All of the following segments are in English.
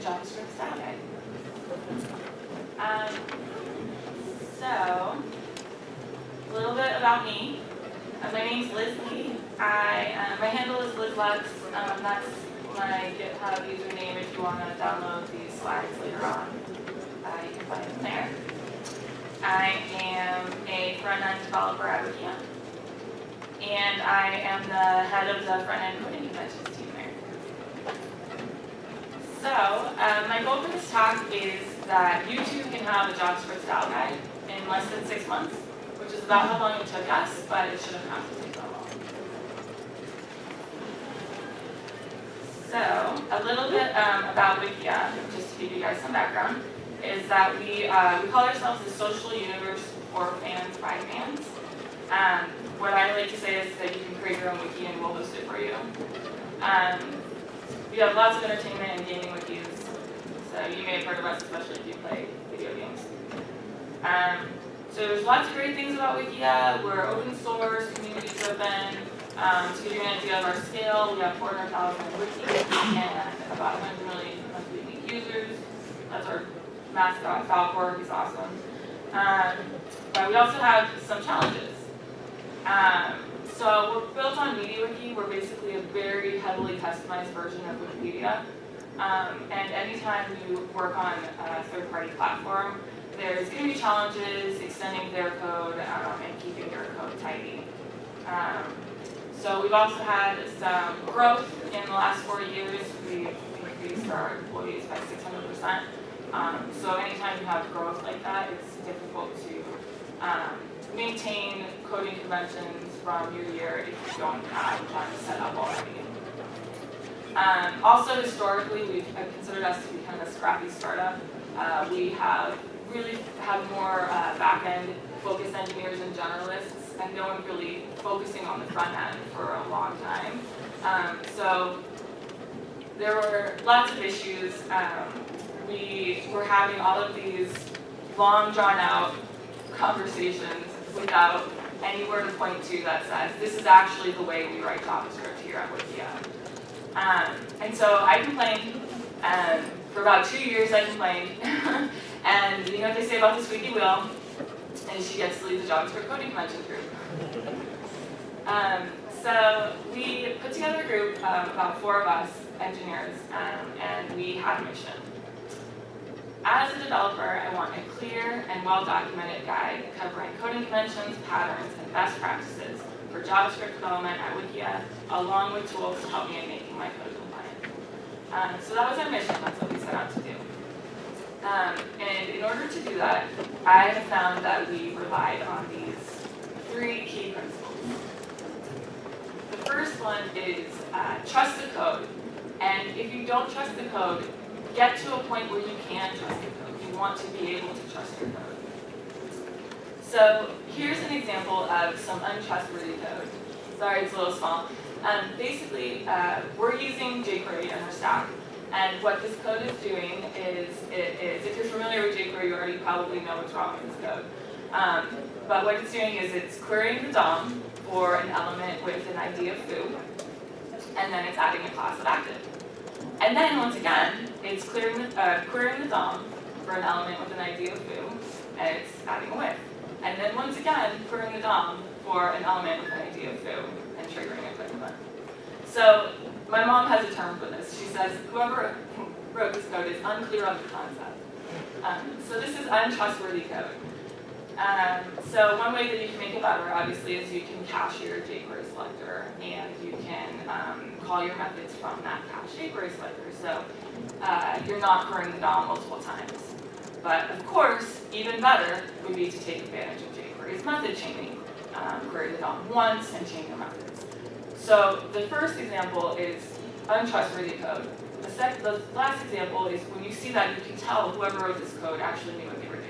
JavaScript style guide. So, a little bit about me. My name's Liz Lee. My handle is LizLux. That's my GitHub username if you want to download these slides later on. You can find them there. I am a front-end developer at Wikia. And I am the head of the front-end coding conventions team there. So, my goal for this talk is that you too can have a JavaScript style guide in less than 6 months, which is about how long it took us, but it shouldn't have to take that long. So, a little bit about Wikia, just to give you guys some background, is that we call ourselves the social universe for fans by fans. What I like to say is that you can create your own wiki and we'll host it for you. We have lots of entertainment and gaming wikis, so you may have heard of us, especially if you play video games. So there's lots of great things about Wikia. We're open source, community driven. To give you an idea of our scale, we have 400,000 wikis and about 100 million monthly unique users. That's our mascot, Falcor, he's awesome. But we also have some challenges. So we're built on MediaWiki. We're basically a very heavily customized version of Wikipedia. And anytime you work on a third-party platform, there's going to be challenges extending their code and keeping your code tidy. So we've also had some growth in the last 4 years. We've increased our employees by 600%. So anytime you have growth like that, it's difficult to maintain coding conventions from year to year if you don't have one set up already. Also, historically, we've considered us to be kind of a scrappy startup. We have really had more back-end focused engineers and generalists, and no one really focusing on the front end for a long time. So there were lots of issues. We were having all of these long, drawn-out conversations without anywhere to point to that says, this is actually the way we write JavaScript here at Wikia. And so I complained, for about 2 years I complained, and you know what they say about this squeaky wheel, and she gets to lead the JavaScript coding convention group. So we put together a group of about 4 of us, engineers, and we had a mission. As a developer, I want a clear and well-documented guide covering coding conventions, patterns, and best practices for JavaScript development at Wikia, along with tools to help me in making my code compliant. So that was our mission. That's what we set out to do. And in order to do that, I have found that we relied on these 3 key principles. The first one is trust the code. And if you don't trust the code, get to a point where you can trust your code. You want to be able to trust your code. So here's an example of some untrustworthy code. Sorry, it's a little small. Basically, we're using jQuery in our stack. And what this code is doing is, if you're familiar with jQuery, you already probably know what's wrong with this code. But what it's doing is it's querying the DOM for an element with an ID of foo, and then it's adding a class of active. And then, once again, it's querying the DOM for an element with an ID of foo, and it's adding a with. And then, once again, querying the DOM for an element with an ID of foo, and triggering a click event. So, my mom has a term for this. She says, whoever wrote this code is unclear on the concept. So this is untrustworthy code. So one way that you can make it better, obviously, is you can cache your jQuery selector, and you can call your methods from that cached jQuery selector. So you're not querying the DOM multiple times. But of course, even better would be to take advantage of jQuery's method chaining. Query the DOM once and chain your methods. So the first example is untrustworthy code. The last example is when you see that, you can tell whoever wrote this code actually knew what they were doing.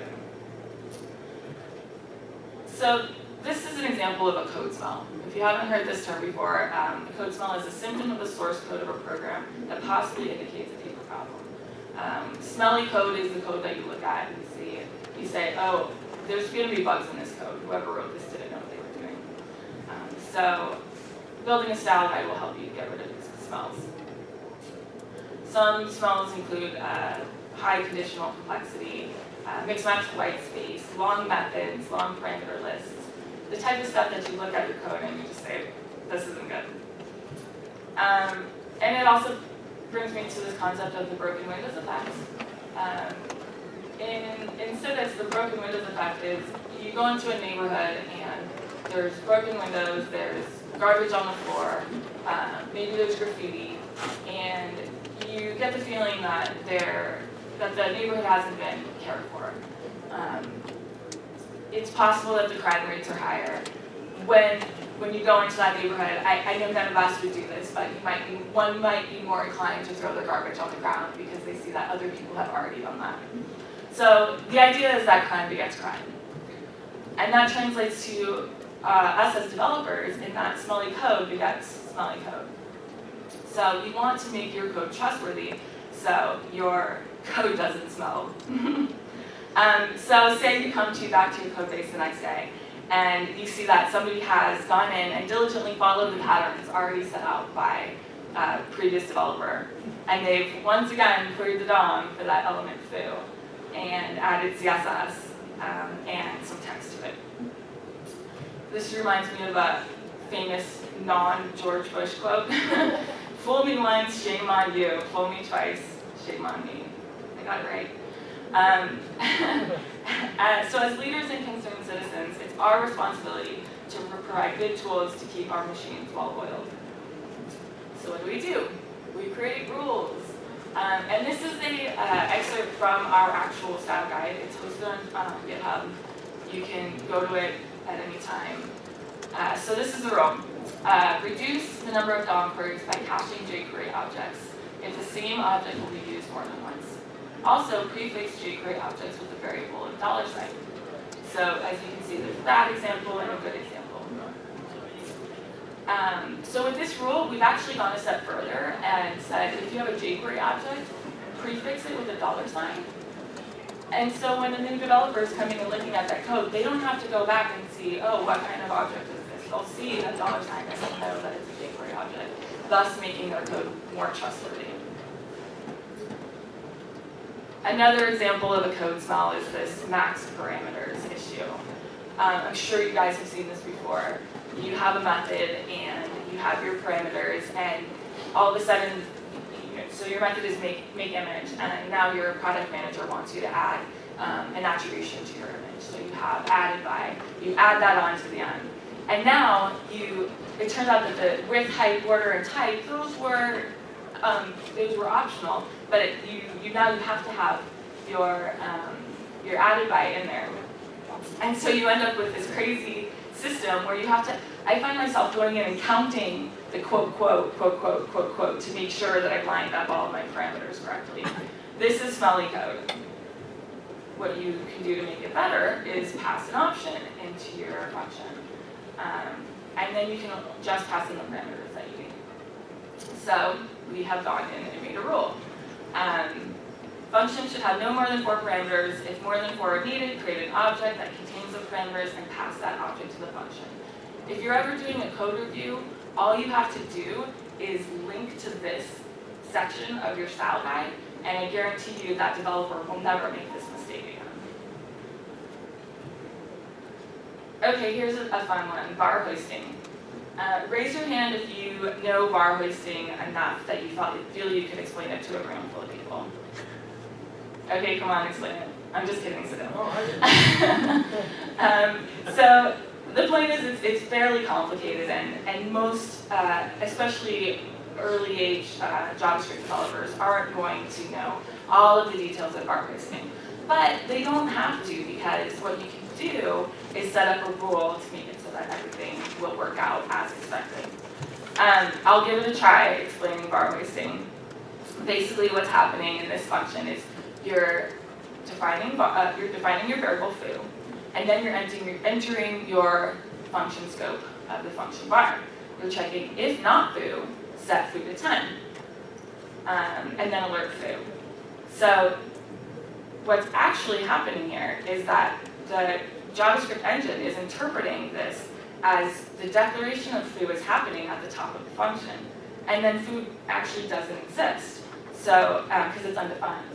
So this is an example of a code smell. If you haven't heard this term before, a code smell is a symptom of the source code of a program that possibly indicates a paper problem. Smelly code is the code that you look at and you say, oh, there's going to be bugs in this code. Whoever wrote this didn't know what they were doing. So building a style guide will help you get rid of these smells. Some smells include high conditional complexity, mixed match whitespace, long methods, long parameter lists, the type of stuff that you look at your code and you just say, this isn't good. And it also brings me to this concept of the broken windows effect. In civics, the broken windows effect is you go into a neighborhood and there's broken windows, there's garbage on the floor, maybe there's graffiti, and you get the feeling that the neighborhood hasn't been cared for. It's possible that the crime rates are higher. When you go into that neighborhood, I know none of us would do this, but one might be more inclined to throw their garbage on the ground because they see that other people have already done that. So the idea is that crime begets crime. And that translates to us as developers in that smelly code begets smelly code. So you want to make your code trustworthy so your code doesn't smell. So say you come back to your code base the next day and you see that somebody has gone in and diligently followed the patterns already set out by a previous developer. And they've once again queried the DOM for that element foo and added CSS and some text to it. This reminds me of a famous non-George Bush quote. Fool me once, shame on you. Fool me twice, shame on me. I got it right. So as leaders and concerned citizens, it's our responsibility to provide good tools to keep our machines well-oiled. So what do? We create rules. And this is an excerpt from our actual style guide. It's hosted on GitHub. You can go to it at any time. So this is the rule. Reduce the number of DOM queries by caching jQuery objects if the same object will be used more than once. Also, prefix jQuery objects with a variable of $. So as you can see, there's a bad example and a good example. So with this rule, we've actually gone a step further and said if you have a jQuery object, prefix it with a $. And so when a new developer is coming and looking at that code, they don't have to go back and see, oh, what kind of object is this? They'll see a $, and they'll know that it's a jQuery object, thus making their code more trustworthy. Another example of a code smell is this max parameters issue. I'm sure you guys have seen this before. You have a method and you have your parameters, and all of a sudden, so your method is make image, and now your product manager wants you to add an attribution to your image. So you have added by, you add that on to the end. And now it turns out that the width, height, border, and type, those were optional, but now you have to have your added by in there. And so you end up with this crazy system where you have to, I find myself going in and counting the quote, quote, quote, quote, quote, quote to make sure that I've lined up all of my parameters correctly. This is smelly code. What you can do to make it better is pass an option into your function. And then you can just pass in the parameters that you need. So we have gone in and made a rule. Functions should have no more than 4 parameters. If more than 4 are needed, create an object that contains the parameters and pass that object to the function. If you're ever doing a code review, all you have to do is link to this section of your style guide, and I guarantee you that developer will never make this mistake again. Okay, here's a fun one, var hoisting. Raise your hand if you know var hoisting enough that you feel you could explain it to a room full of people. Okay, come on, explain it. I'm just kidding, so don't. So the point is it's fairly complicated, and most, especially early age JavaScript developers, aren't going to know all of the details of var hoisting. But they don't have to, because what you can do is set up a rule to make it so that everything will work out as expected. I'll give it a try explaining var hoisting. Basically what's happening in this function is you're defining your variable foo, and then you're entering your function scope of the function var. You're checking if not foo, set foo to 10, and then alert foo. So what's actually happening here is that the JavaScript engine is interpreting this as the declaration of foo is happening at the top of the function, and then foo actually doesn't exist. So, because it's undefined.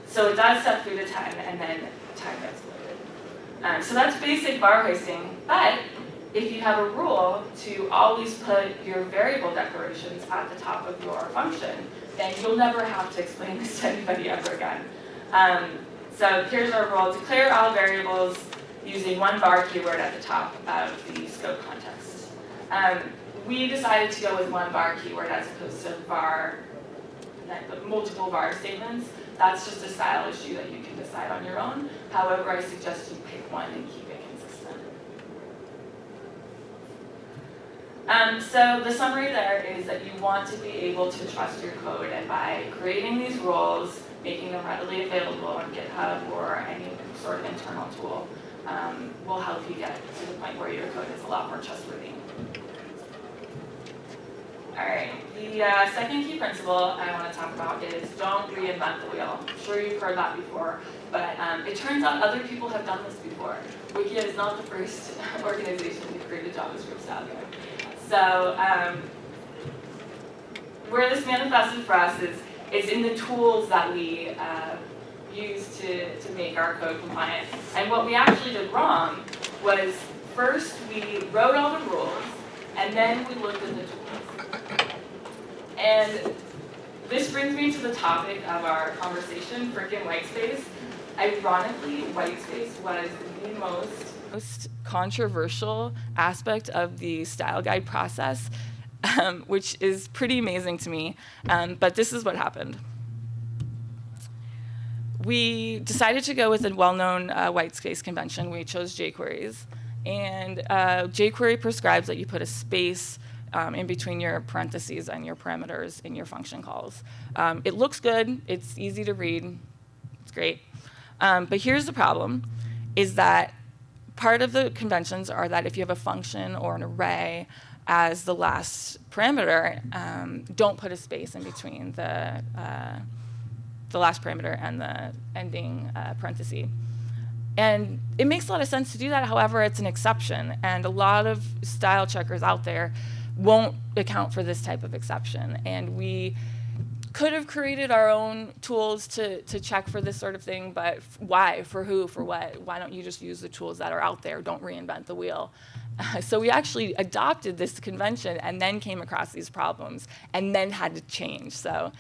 So it does step through to 10, and then 10 gets loaded. So that's basic var hoisting, but if you have a rule to always put your variable declarations at the top of your function, then you'll never have to explain this to anybody ever again. So here's our rule: declare all variables using one var keyword at the top of the scope context. We decided to go with one var keyword as opposed to multiple var statements. That's just a style issue that you can decide on your own. However, I suggest you pick one and keep it consistent. So the summary there is that you want to be able to trust your code, and by creating these roles, making them readily available on GitHub or any sort of internal tool will help you get to the point where your code is a lot more trustworthy. All right, the second key principle I want to talk about is don't reinvent the wheel. I'm sure you've heard that before, but it turns out other people have done this before. Wikia is not the first organization to create a JavaScript style guide. So where this manifested for us is in the tools that we use to make our code compliant. And what we actually did wrong was first we wrote all the rules, and then we looked at the tools. And this brings me to the topic of our conversation, Freakin Whitespace. Ironically, Whitespace was the most controversial aspect of the style guide process, which is pretty amazing to me, but this is what happened. We decided to go with a well-known Whitespace convention. We chose jQueries, and jQuery prescribes that you put a space in between your parentheses and your parameters in your function calls. It looks good, it's easy to read, it's great. But here's the problem, is that part of the conventions are that if you have a function or an array as the last parameter, don't put a space in between the last parameter and the ending parenthesis. And it makes a lot of sense to do that. However, it's an exception, and a lot of style checkers out there won't account for this type of exception. And we could have created our own tools to check for this sort of thing, but why? For who? For what? Why don't you just use the tools that are out there? Don't reinvent the wheel. So we actually adopted this convention and then came across these problems and then had to change. So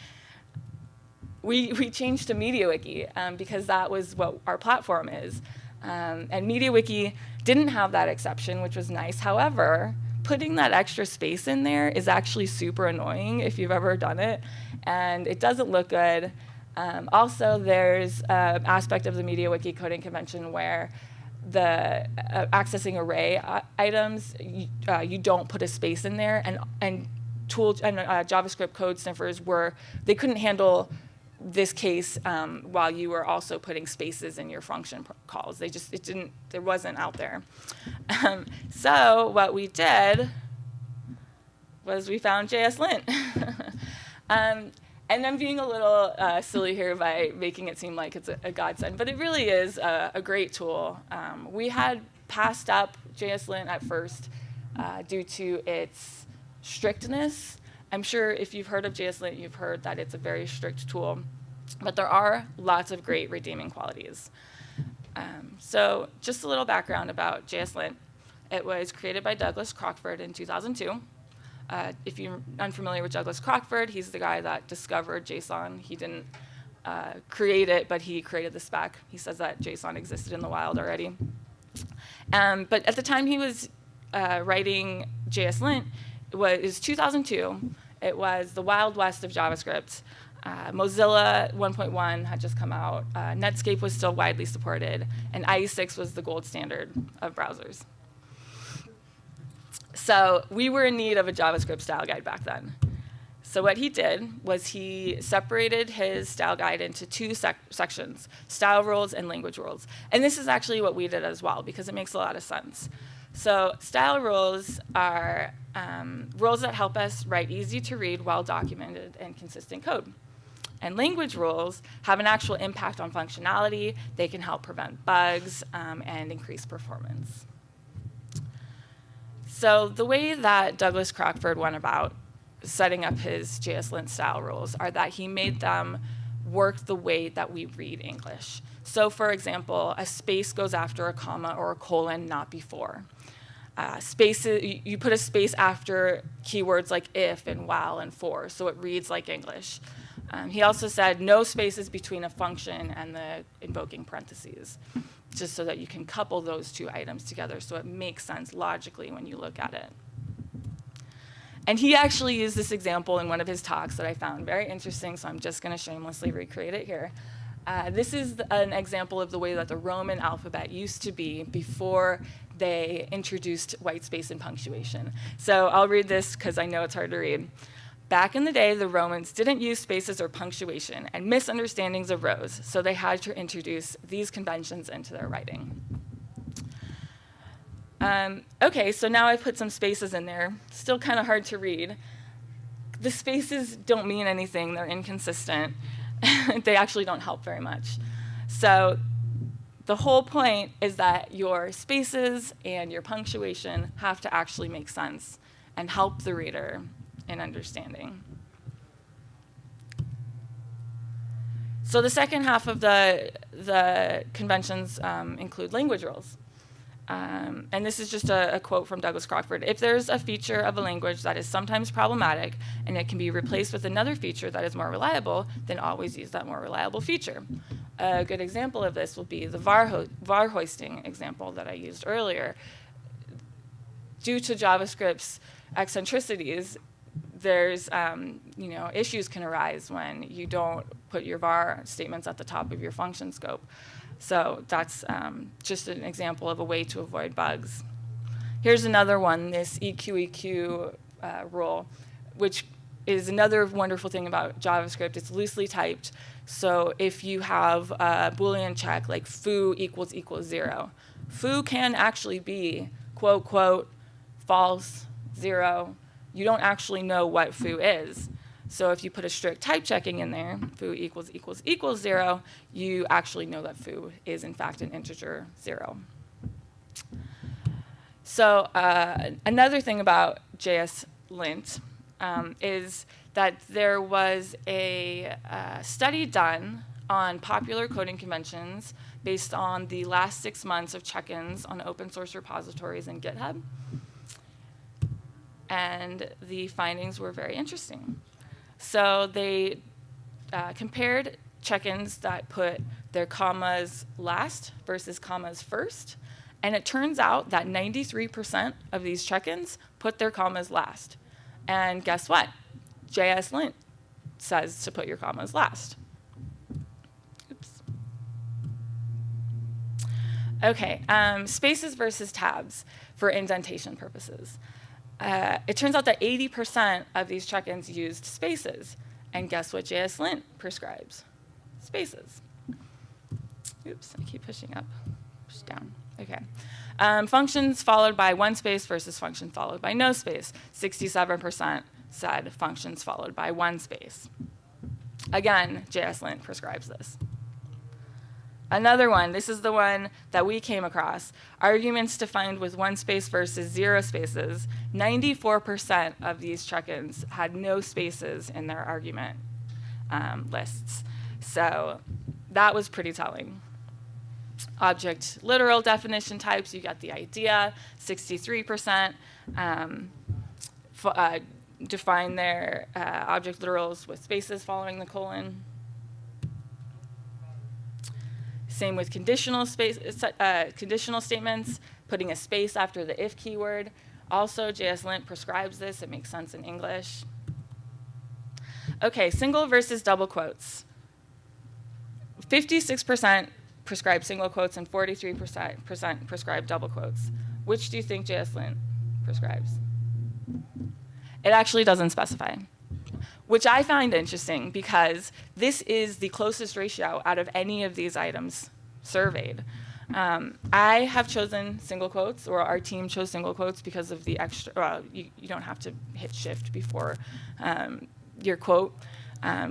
we changed to MediaWiki because that was what our platform is. And MediaWiki didn't have that exception, which was nice. However, putting that extra space in there is actually super annoying if you've ever done it, and it doesn't look good. Also, there's an aspect of the MediaWiki coding convention where the accessing array items, you don't put a space in there, and JavaScript code sniffers they couldn't handle this case while you were also putting spaces in your function calls. There wasn't out there. So what we did was we found JSLint. And I'm being a little silly here by making it seem like it's a godsend, but it really is a great tool. We had passed up JSLint at first due to its strictness. I'm sure if you've heard of JSLint, you've heard that it's a very strict tool, but there are lots of great redeeming qualities. So just a little background about JSLint. It was created by Douglas Crockford in 2002. If you're unfamiliar with Douglas Crockford, he's the guy that discovered JSON. He didn't create it, but he created the spec. He says that JSON existed in the wild already. But at the time he was writing JSLint, it was 2002. It was the Wild West of JavaScript. Mozilla 1.1 had just come out. Netscape was still widely supported, and IE6 was the gold standard of browsers. So we were in need of a JavaScript style guide back then. So what he did was he separated his style guide into two sections, style rules and language rules. And this is actually what we did as well, because it makes a lot of sense. So style rules are rules that help us write easy to read, well-documented, and consistent code. And language rules have an actual impact on functionality. They can help prevent bugs and increase performance. So the way that Douglas Crockford went about setting up his JSLint style rules are that he made them work the way that we read English. So for example, a space goes after a comma or a colon, not before. Spaces, you put a space after keywords like if and while and for, so it reads like English. He also said no spaces between a function and the invoking parentheses, just so that you can couple those two items together so it makes sense logically when you look at it. And he actually used this example in one of his talks that I found very interesting, so I'm just going to shamelessly recreate it here. This is an example of the way that the Roman alphabet used to be before they introduced whitespace and punctuation. So I'll read this because I know it's hard to read. Back in the day, the Romans didn't use spaces or punctuation, and misunderstandings arose, so they had to introduce these conventions into their writing. Okay, so now I've put some spaces in there. Still kind of hard to read. The spaces don't mean anything. They're inconsistent. They actually don't help very much. So the whole point is that your spaces and your punctuation have to actually make sense and help the reader in understanding. So the second half of the conventions include language rules. And this is just a quote from Douglas Crockford. If there's a feature of a language that is sometimes problematic and it can be replaced with another feature that is more reliable, then always use that more reliable feature. A good example of this will be the var hoisting example that I used earlier. Due to JavaScript's eccentricities, there's issues can arise when you don't put your var statements at the top of your function scope. So that's just an example of a way to avoid bugs. Here's another one, this EQEQ rule, which is another wonderful thing about JavaScript. It's loosely typed. So if you have a Boolean check like foo equals 0, foo can actually be quote, quote, false, 0. You don't actually know what foo is. So if you put a strict type checking in there, foo equals 0, you actually know that foo is in fact an integer 0. So another thing about JSLint is that there was a study done on popular coding conventions based on the last 6 months of check-ins on open source repositories in GitHub. And the findings were very interesting. So they compared check-ins that put their commas last versus commas first. And it turns out that 93% of these check-ins put their commas last. And guess what? JSLint says to put your commas last. Oops. OK, spaces versus tabs for indentation purposes. It turns out that 80% of these check-ins used spaces. And guess what JSLint prescribes? Spaces. Oops, I keep pushing up, push down. OK. Functions followed by one space versus function followed by no space. 67% said functions followed by one space. Again, JSLint prescribes this. Another one, this is the one that we came across. Arguments defined with one space versus 0 spaces. 94% of these check-ins had no spaces in their argument lists. So that was pretty telling. Object literal definition types, you got the idea. 63% define their object literals with spaces following the colon. Same with conditional statements, putting a space after the if keyword. Also, JSLint prescribes this. It makes sense in English. OK, single versus double quotes. 56% prescribe single quotes and 43% prescribe double quotes. Which do you think JSLint prescribes? It actually doesn't specify, which I find interesting because this is the closest ratio out of any of these items surveyed. I have chosen single quotes, or our team chose single quotes because of the extra, well, you don't have to hit shift before your quote,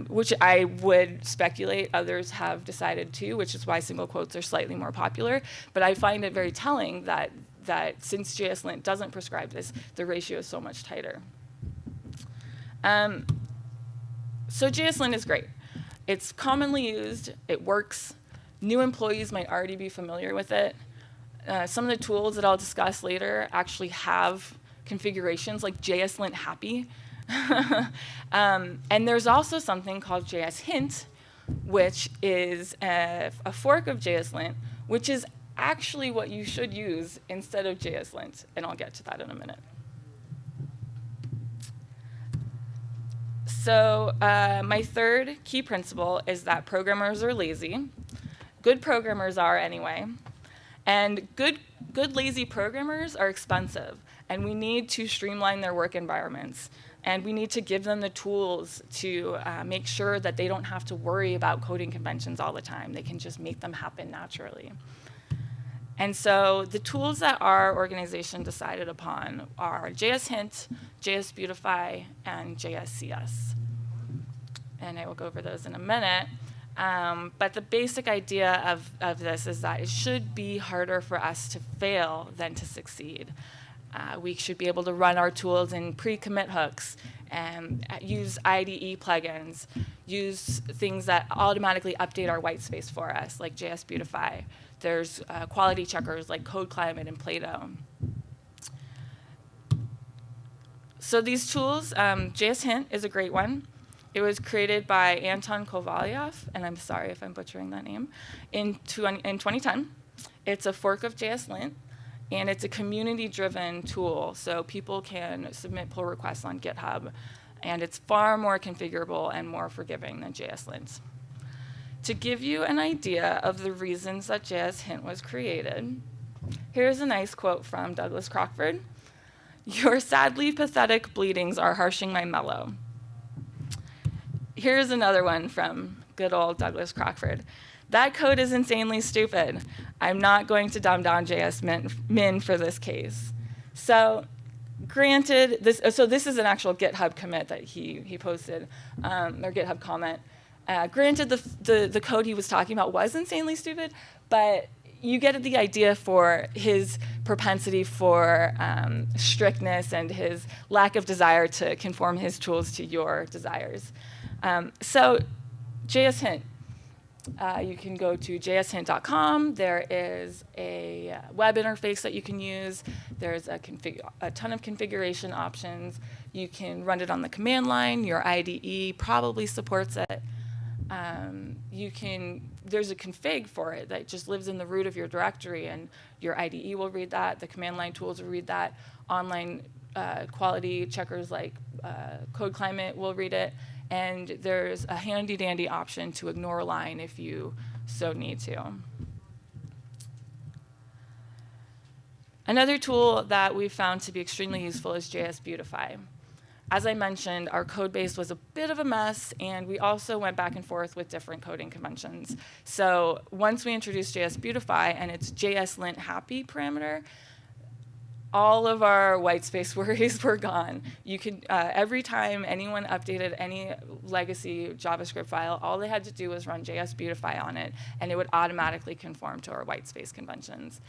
which I would speculate others have decided too, which is why single quotes are slightly more popular. But I find it very telling that since JSLint doesn't prescribe this, the ratio is so much tighter. So JSLint is great. It's commonly used. It works. New employees might already be familiar with it. Some of the tools that I'll discuss later actually have configurations like JSLint happy. And there's also something called JS Hint, which is a fork of JSLint, which is actually what you should use instead of JSLint, and I'll get to that in a minute. So my third key principle is that programmers are lazy. Good programmers are anyway. And good lazy programmers are expensive, and we need to streamline their work environments. And we need to give them the tools to make sure that they don't have to worry about coding conventions all the time. They can just make them happen naturally. And so the tools that our organization decided upon are JS Hint, JS Beautify, and JSCS. And I will go over those in a minute. But the basic idea of this is that it should be harder for us to fail than to succeed. We should be able to run our tools in pre-commit hooks and use IDE plugins, use things that automatically update our whitespace for us, like JS Beautify. There's quality checkers like Code Climate and Plato. So these tools, JS Hint is a great one. It was created by Anton Kovalyev, and I'm sorry if I'm butchering that name, in 2010. It's a fork of JSLint, and it's a community-driven tool, so people can submit pull requests on GitHub, and it's far more configurable and more forgiving than JSLint. To give you an idea of the reasons that JS Hint was created, here's a nice quote from Douglas Crockford. "Your sadly pathetic bleedings are harshing my mellow." Here's another one from good old Douglas Crockford. "That code is insanely stupid. I'm not going to dumb down JS min for this case." So granted, this is an actual GitHub commit that he posted, or GitHub comment. Granted, the code he was talking about was insanely stupid, but you get the idea for his propensity for strictness and his lack of desire to conform his tools to your desires. So JS Hint. You can go to jshint.com. There is a web interface that you can use. There's a ton of configuration options. You can run it on the command line. Your IDE probably supports it. There's a config for it that just lives in the root of your directory, and your IDE will read that. The command line tools will read that. Online quality checkers like Code Climate will read it. And there's a handy-dandy option to ignore a line if you so need to. Another tool that we found to be extremely useful is JS Beautify. As I mentioned, our code base was a bit of a mess, and we also went back and forth with different coding conventions. So once we introduced JS Beautify and its JSLint happy parameter, all of our whitespace worries were gone. You could, every time anyone updated any legacy JavaScript file, all they had to do was run JS Beautify on it, and it would automatically conform to our whitespace conventions.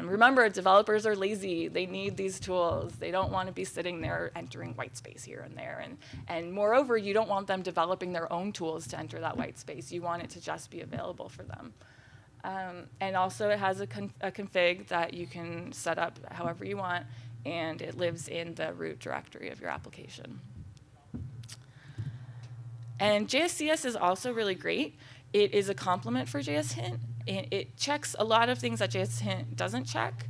Remember, developers are lazy. They need these tools. They don't want to be sitting there entering whitespace here and there. And moreover, you don't want them developing their own tools to enter that whitespace. You want it to just be available for them. And also, it has a config that you can set up however you want, and it lives in the root directory of your application. And JSCS is also really great. It is a complement for JS Hint. It checks a lot of things that JS Hint doesn't check.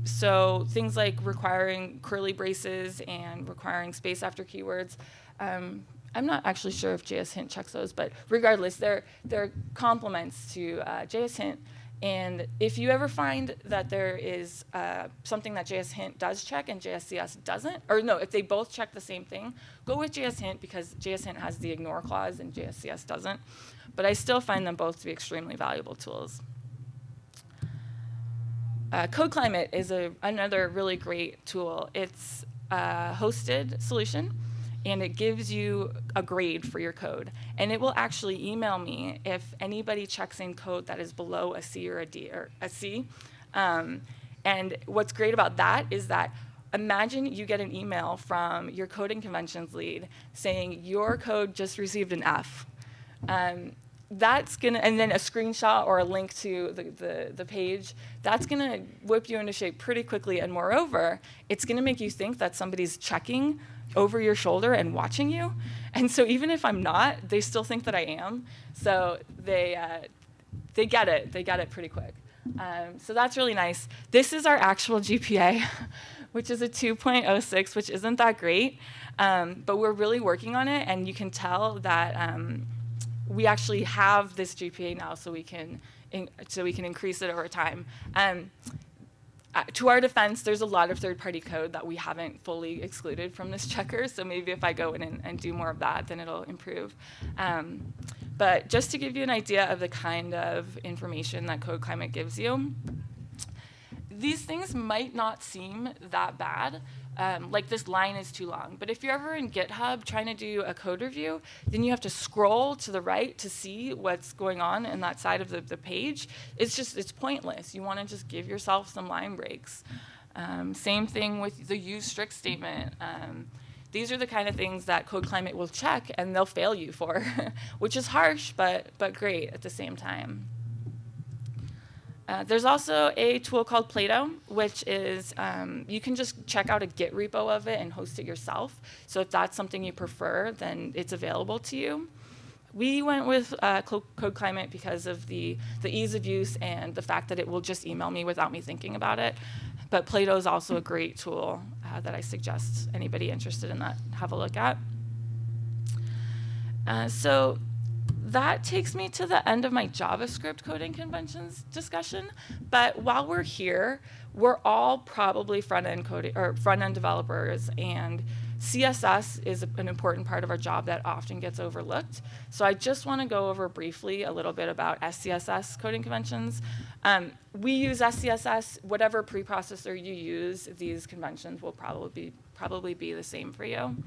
So things like requiring curly braces and requiring space after keywords. I'm not actually sure if JS Hint checks those, but regardless, they're complements to JS Hint. And if you ever find that there is something that JS Hint does check and JSCS doesn't, or no, if they both check the same thing, go with JS Hint because JS Hint has the ignore clause and JSCS doesn't. But I still find them both to be extremely valuable tools. Code Climate is another really great tool. It's a hosted solution, and it gives you a grade for your code. And it will actually email me if anybody checks in code that is below a C or a D or a C. And what's great about that is that imagine you get an email from your coding conventions lead saying your code just received an F. That's gonna, and then a screenshot or a link to the page, that's gonna whip you into shape pretty quickly, and moreover, it's gonna make you think that somebody's checking over your shoulder and watching you. And so even if I'm not, they still think that I am. So they get it pretty quick. So that's really nice. This is our actual GPA, which is a 2.06, which isn't that great, but we're really working on it, and you can tell that we actually have this GPA now, so we can increase it over time. To our defense, there's a lot of third-party code that we haven't fully excluded from this checker, so maybe if I go in and do more of that, then it'll improve. But just to give you an idea of the kind of information that CodeClimate gives you, these things might not seem that bad. Like this line is too long. But if you're ever in GitHub trying to do a code review, then you have to scroll to the right to see what's going on in that side of the page. It's pointless. You want to just give yourself some line breaks. Same thing with the use strict statement. These are the kind of things that CodeClimate will check and they'll fail you for, which is harsh, but great at the same time. There's also a tool called Plato, which is, you can just check out a Git repo of it and host it yourself. So if that's something you prefer, then it's available to you. We went with CodeClimate because of the ease of use and the fact that it will just email me without me thinking about it. But Plato is also a great tool that I suggest anybody interested in that have a look at. So that takes me to the end of my JavaScript coding conventions discussion. But while we're here, we're all probably front-end coding or front-end developers, and CSS is an important part of our job that often gets overlooked. So I just want to go over briefly a little bit about SCSS coding conventions. We use SCSS. Whatever preprocessor you use, these conventions will probably be the same for you.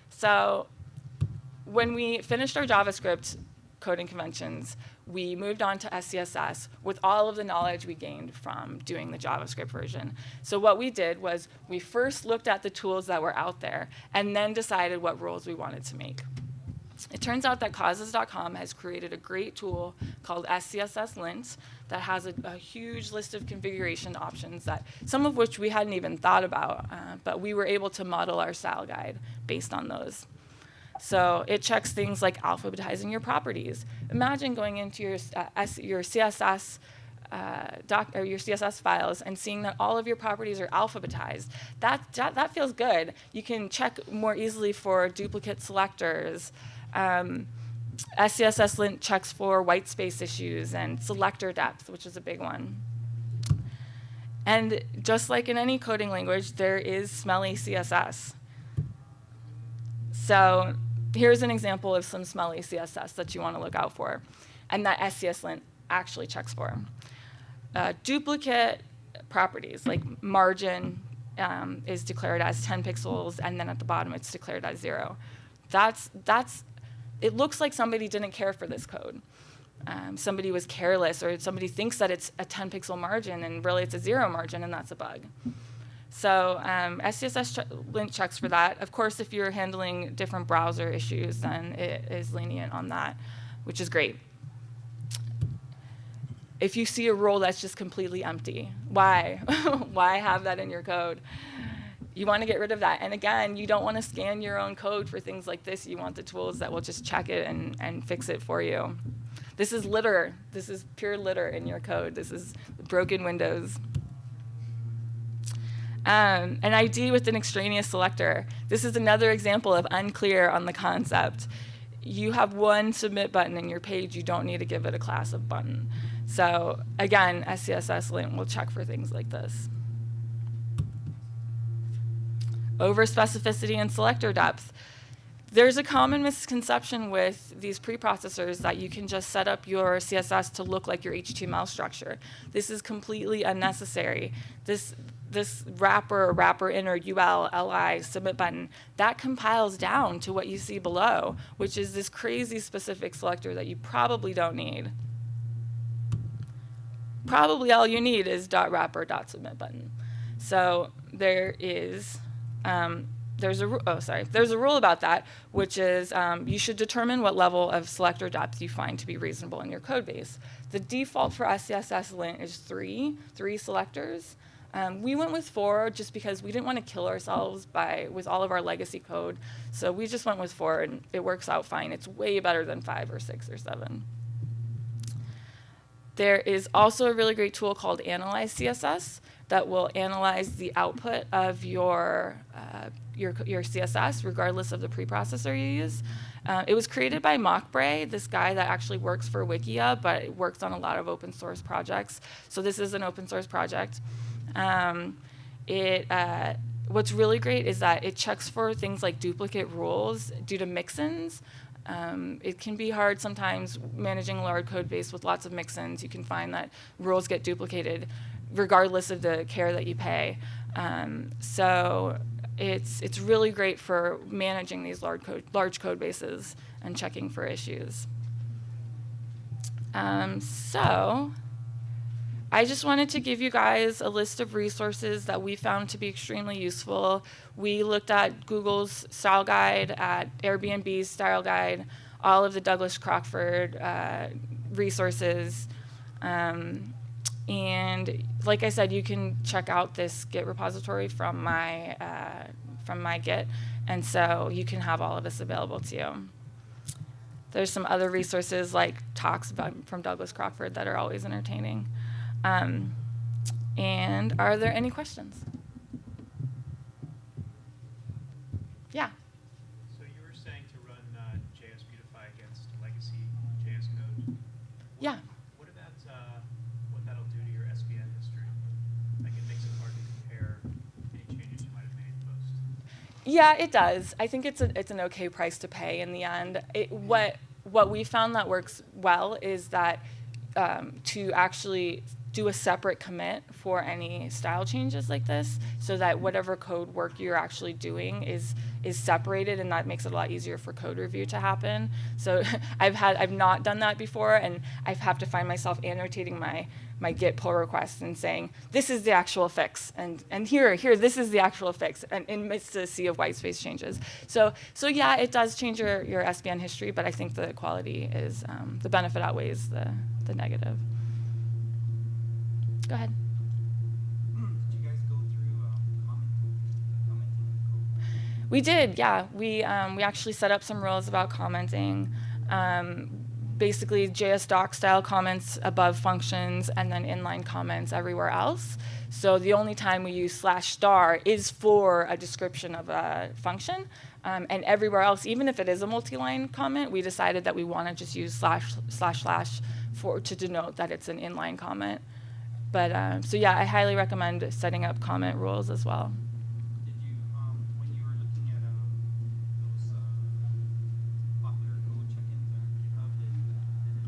So when we finished our JavaScript coding conventions, we moved on to SCSS with all of the knowledge we gained from doing the JavaScript version. So what we did was we first looked at the tools that were out there and then decided what rules we wanted to make. It turns out that causes.com has created a great tool called SCSS Lint that has a huge list of configuration options, that some of which we hadn't even thought about, but we were able to model our style guide based on those. So it checks things like alphabetizing your properties. Imagine going into your CSS or your CSS files and seeing that all of your properties are alphabetized. That feels good. You can check more easily for duplicate selectors. SCSS Lint checks for whitespace issues and selector depth, which is a big one. And just like in any coding language, there is smelly CSS. So here's an example of some smelly CSS that you want to look out for, and that SCSS Lint actually checks for. Duplicate properties, like margin is declared as 10 pixels, and then at the bottom it's declared as 0. It looks like somebody didn't care for this code. Somebody was careless, or somebody thinks that it's a 10-pixel margin, and really it's a 0 margin, and that's a bug. So SCSS Lint checks for that. Of course, if you're handling different browser issues, then it is lenient on that, which is great. If you see a rule that's just completely empty, why? Why have that in your code? You want to get rid of that. And again, you don't want to scan your own code for things like this. You want the tools that will just check it and fix it for you. This is litter. This is pure litter in your code. This is broken windows. An ID with an extraneous selector. This is another example of unclear on the concept. You have one submit button in your page. You don't need to give it a class of button. So again, SCSS Lint will check for things like this. Over specificity and selector depth. There's a common misconception with these preprocessors that you can just set up your CSS to look like your HTML structure. This is completely unnecessary. This wrapper inner UL, LI, submit button, that compiles down to what you see below, which is this crazy specific selector that you probably don't need. Probably all you need is .wrapper.submit button. So there's a rule about that, which is you should determine what level of selector depth you find to be reasonable in your code base. The default for SCSS lint is three selectors. We went with 4 just because we didn't want to kill ourselves with all of our legacy code. So we just went with 4, and it works out fine. It's way better than 5 or 6 or 7. There is also a really great tool called Analyze CSS that will analyze the output of your CSS, regardless of the preprocessor you use. It was created by Mockbray, this guy that actually works for Wikia, but works on a lot of open source projects. So this is an open source project. What's really great is that it checks for things like duplicate rules due to mix-ins. It can be hard sometimes managing a large code base with lots of mix-ins. You can find that rules get duplicated regardless of the care that you pay. So it's really great for managing these large code bases and checking for issues. So I just wanted to give you guys a list of resources that we found to be extremely useful. We looked at Google's style guide, at Airbnb's style guide, all of the Douglas Crockford resources. And like I said, you can check out this Git repository from my Git, and so you can have all of this available to you. There's some other resources like talks from Douglas Crockford that are always entertaining. And are there any questions? Yeah. So you were saying to run JS Beautify against legacy JS code? Yeah. What about what that'll do to your SVN history? Like it makes it hard to compare any changes you might have made post. Yeah, it does. I think it's an okay price to pay in the end. What we found that works well is that to actually do a separate commit for any style changes like this, so that whatever code work you're actually doing is separated, and that makes it a lot easier for code review to happen. So I've not done that before, and I have to find myself annotating my Git pull request and saying, this is the actual fix, and here, this is the actual fix, and amidst a sea of whitespace changes. So yeah, it does change your SVN history, but I think the quality is, the benefit outweighs the negative. Go ahead. Did you guys go through commenting the code? We did, yeah. We actually set up some rules about commenting. Basically, JS doc style comments above functions, and then inline comments everywhere else. So the only time we use /* is for a description of a function. And everywhere else, even if it is a multi-line comment, we decided that we want to just use // to denote that it's an inline comment. But so yeah, I highly recommend setting up comment rules as well. Did you, when you were looking at those popular code check-ins on GitHub, did any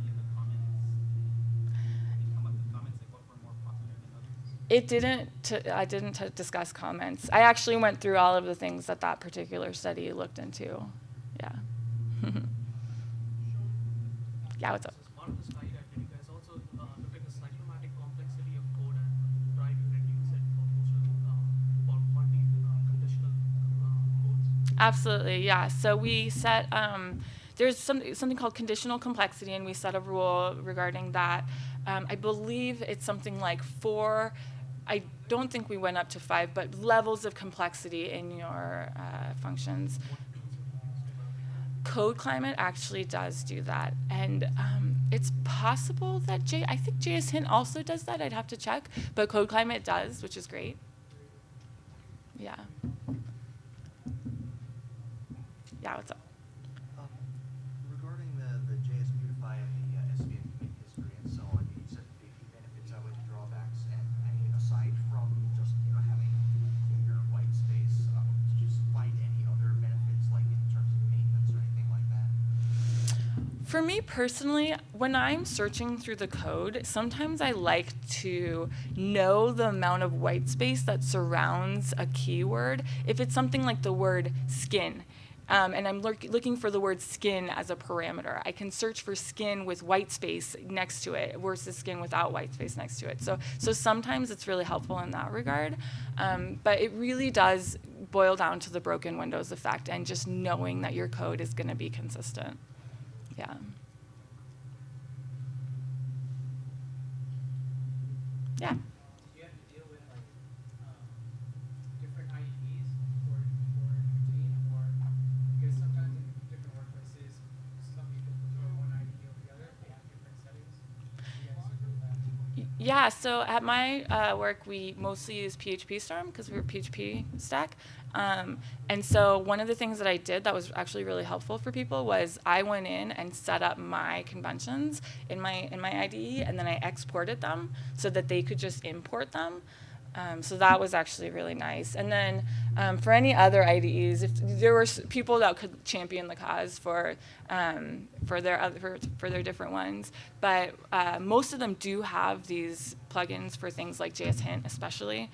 of the comments, did it come up with comments like what were more popular than others? It didn't. I didn't discuss comments. I actually went through all of the things that particular study looked into. Yeah. Yeah. What's up? As part of the slide, did you guys also look at the cyclomatic complexity of code and try to reduce it for multi-conditional codes? Absolutely, yeah. So we set, there's something called conditional complexity, and we set a rule regarding that. I believe it's something like 4, I don't think we went up to 5, but levels of complexity in your functions. Code Climate actually does do that, and it's possible that I think JS Hint also does that. I'd have to check, but Code Climate does, which is great. Yeah. Yeah, what's up? Regarding the JS Beautify and the SVN commit history and so on, you said a few benefits of it, drawbacks, and I mean, aside from just having clear white space, did you find any other benefits, like in terms of maintenance or anything like that? For me personally, when I'm searching through the code, sometimes I like to know the amount of white space that surrounds a keyword. If it's something like the word skin, and I'm looking for the word skin as a parameter. I can search for skin with Whitespace next to it versus skin without Whitespace next to it. So sometimes it's really helpful in that regard, but it really does boil down to the broken windows effect and just knowing that your code is going to be consistent. Yeah. Yeah. Did you have to deal with like different IDEs for your team, or because sometimes in different workplaces, some people prefer one IDE over the other if they have different settings? You guys do that? Yeah, so at my work, we mostly use PHP Storm because we're a PHP stack. And so one of the things that I did that was actually really helpful for people was I went in and set up my conventions in my IDE, and then I exported them so that they could just import them. So that was actually really nice. And then for any other IDEs, if there were people that could champion the cause for their different ones, but most of them do have these plugins for things like JS Hint, especially.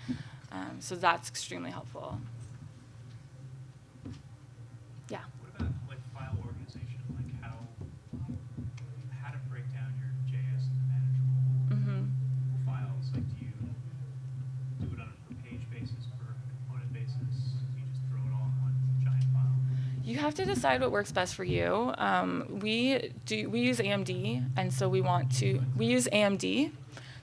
So that's extremely helpful. Yeah. What about like file organization, like how to break down your JS into manageable files? Like, do you do it on a page basis, per component basis? Do you just throw it all in one giant file? You have to decide what works best for you. We use AMD, and so we use AMD.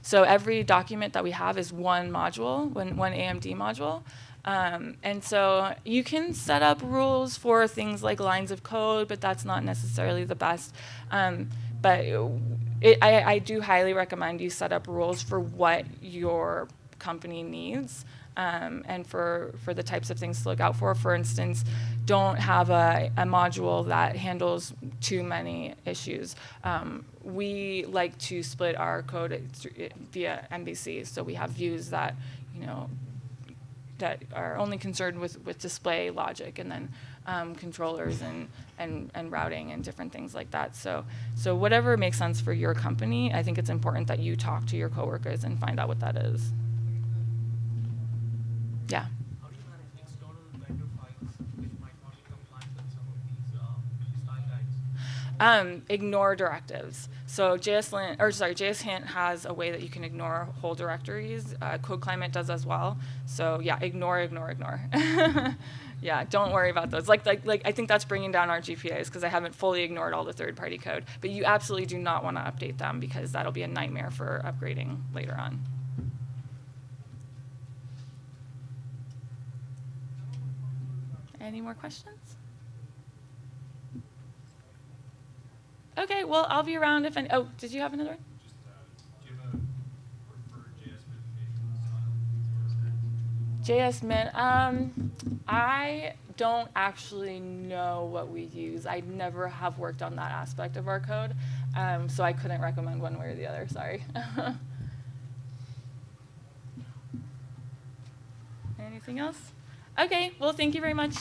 So every document that we have is one module, one AMD module. And so you can set up rules for things like lines of code, but that's not necessarily the best. But I do highly recommend you set up rules for what your company needs, and for the types of things to look out for. For instance, don't have a module that handles too many issues. We like to split our code via MVC, so we have views that, that are only concerned with display logic, and then controllers and routing and different things like that. So whatever makes sense for your company, I think it's important that you talk to your coworkers and find out what that is. Yeah. How do you manage external vendor files which might not be compliant with some of these style guides? Ignore directives. So JS Hint has a way that you can ignore whole directories. CodeClimate does as well. So yeah, ignore. Yeah, don't worry about those. Like I think that's bringing down our GPAs because I haven't fully ignored all the third-party code. But you absolutely do not want to update them because that'll be a nightmare for upgrading later on. Any more questions? Okay, well, I'll be around if any. Oh, did you have another one? Just, do you have a preferred JS mintation style? JS Min. I don't actually know what we use. I never have worked on that aspect of our code, so I couldn't recommend one way or the other. Sorry. Anything else? Okay, well, thank you very much.